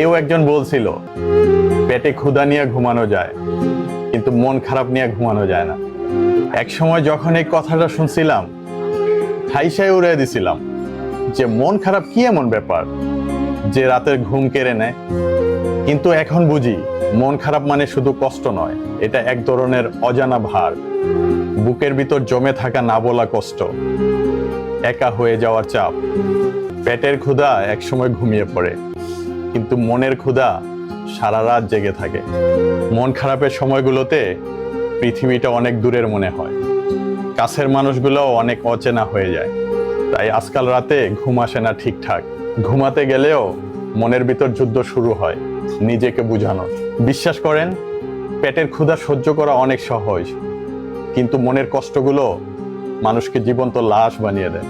কেউ একজন বলছিল পেটে ক্ষুধা নিয়ে ঘুমানো যায়, কিন্তু মন খারাপ নিয়ে ঘুমানো যায় না। এক সময় যখন এই কথাটা শুনছিলাম, ঠাইসাই উড়িয়ে দিছিলাম যে মন খারাপ কি এমন ব্যাপার যে রাতের ঘুম কেড়ে নেয়। কিন্তু এখন বুঝি মন খারাপ মানে শুধু কষ্ট নয়, এটা এক ধরনের অজানা ভার, বুকের ভিতর জমে থাকা না বলা কষ্ট, একা হয়ে যাওয়ার চাপ। পেটের ক্ষুধা একসময় ঘুমিয়ে পড়ে, কিন্তু মনের ক্ষুধা সারা রাত জেগে থাকে। মন খারাপের সময়গুলোতে পৃথিবীটা অনেক দূরের মনে হয়, কাছের মানুষগুলো অনেক অচেনা হয়ে যায়। তাই আজকাল রাতে ঘুম আসে না ঠিকঠাক, ঘুমাতে গেলেও মনের ভিতর যুদ্ধ শুরু হয় নিজেকে বুঝানোর। বিশ্বাস করেন, পেটের ক্ষুধা সহ্য করা অনেক সহজ, কিন্তু মনের কষ্টগুলো মানুষকে জীবন্ত লাশ বানিয়ে দেয়।